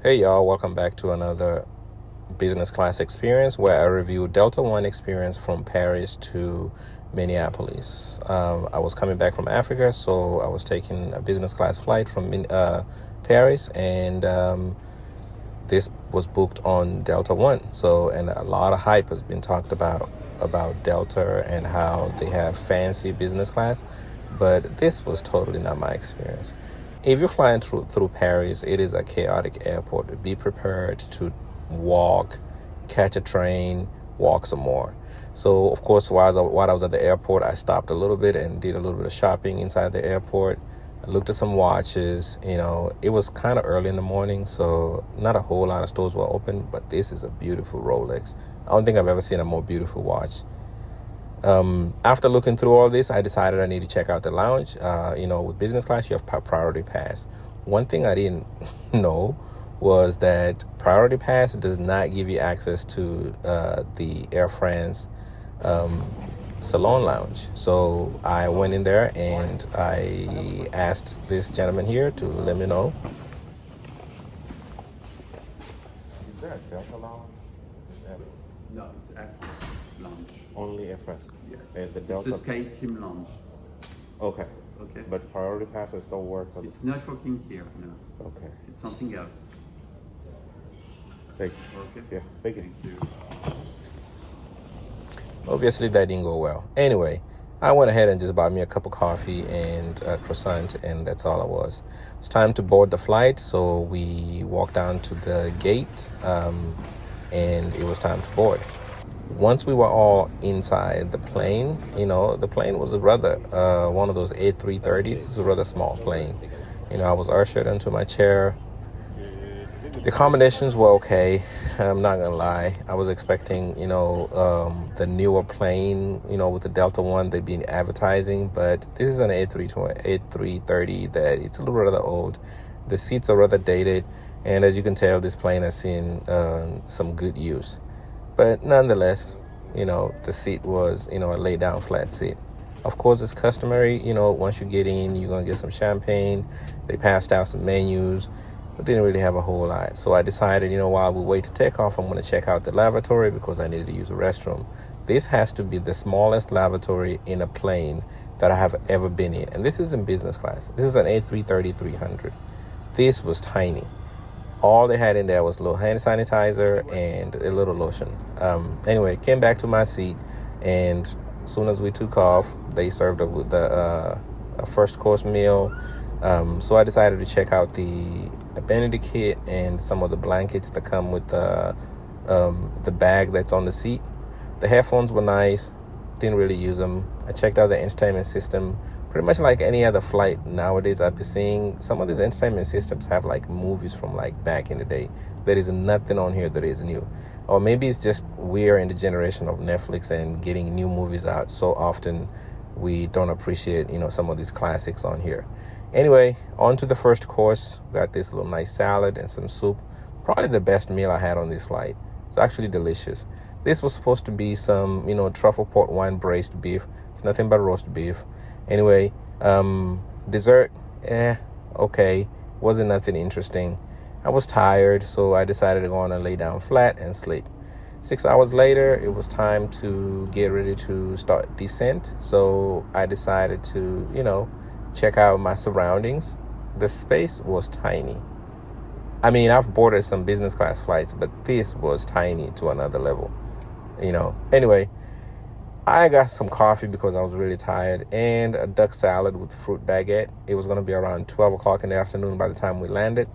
Hey y'all, welcome back to another business class experience where I review Delta One experience from Paris to Minneapolis. I was coming back from Africa, so I was taking a business class flight from Paris, and this was booked on Delta One. So, and a lot of hype has been talked about Delta and how they have fancy business class, but this was totally not my experience. If you're flying through Paris, it is a chaotic airport. Be prepared to walk, catch a train, walk some more. So, of course, while I was at the airport, I stopped a little bit and did a little bit of shopping inside the airport. I looked at some watches. It was kind of early in the morning, so not a whole lot of stores were open, but this is a beautiful Rolex. I don't think I've ever seen a more beautiful watch. After looking through all this, I decided I need to check out the lounge. With business class, you have priority pass. One thing I didn't know was that priority pass does not give you access to the Air France Salon lounge. So I went in there and I asked this gentleman here to let me know. Is there a Delta lounge? No, it's Air France lounge. Only Air France? Yes. And the Delta... It's a Sky Team lounge. Okay. Okay. But priority passes don't work? It's not working here, no. Okay. It's something else. Thank you. Okay. Yeah, thank you. Thank you. Obviously, that didn't go well. Anyway, I went ahead and just bought me a cup of coffee and a croissant, and that's all it was. It's time to board the flight, so we walked down to the gate, and it was time to board. Once we were all inside the plane, the plane was one of those A330s. It's a rather small plane. I was ushered into my chair. The accommodations were okay. I'm not gonna lie. I was expecting, the newer plane, with the Delta One they've been advertising, but this is an A330 that it's a little rather old. The seats are rather dated, and as you can tell, this plane has seen some good use. But nonetheless, the seat was, a lay-down flat seat. Of course, it's customary, once you get in, you're going to get some champagne. They passed out some menus, but didn't really have a whole lot. So I decided, while we wait to take off, I'm going to check out the lavatory because I needed to use the restroom. This has to be the smallest lavatory in a plane that I have ever been in. And this is in business class. This is an A330-200. This was tiny. All they had in there was a little hand sanitizer and a little lotion. Anyway, came back to my seat, and as soon as we took off, they served up with a first course meal. So I decided to check out the amenity kit and some of the blankets that come with the bag that's on the seat. The headphones were nice. Didn't really use them. I checked out the entertainment system. Pretty much like any other flight nowadays I've been seeing, some of these entertainment systems have like movies from like back in the day. There is nothing on here that is new. Or maybe it's just we're in the generation of Netflix and getting new movies out so often we don't appreciate, some of these classics on here. Anyway, on to the first course. Got this little nice salad and some soup. Probably the best meal I had on this flight. It's actually delicious. This was supposed to be some, truffle port wine braised beef. It's nothing but roast beef. Anyway, dessert, okay. Wasn't nothing interesting. I was tired, so I decided to go on and lay down flat and sleep. 6 hours later, it was time to get ready to start descent. So I decided to, check out my surroundings. The space was tiny. I mean, I've boarded some business class flights, but this was tiny to another level. Anyway, I got some coffee because I was really tired and a duck salad with fruit baguette. It was going to be around 12 o'clock in the afternoon by the time we landed.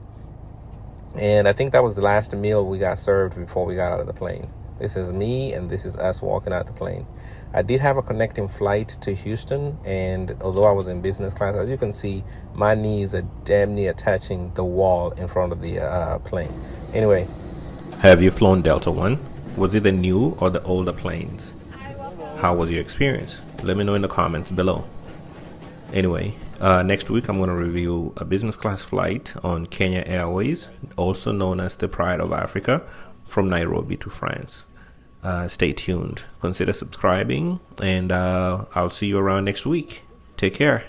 And I think that was the last meal we got served before we got out of the plane. This is me and this is us walking out the plane. I did have a connecting flight to Houston, and although I was in business class, as you can see, my knees are damn near touching the wall in front of the plane. Anyway. Have you flown Delta One? Was it the new or the older planes? How was your experience? Let me know in the comments below. Anyway, next week I'm going to review a business class flight on Kenya Airways, also known as the Pride of Africa, from Nairobi to France. Stay tuned. Consider subscribing, and I'll see you around next week. Take care.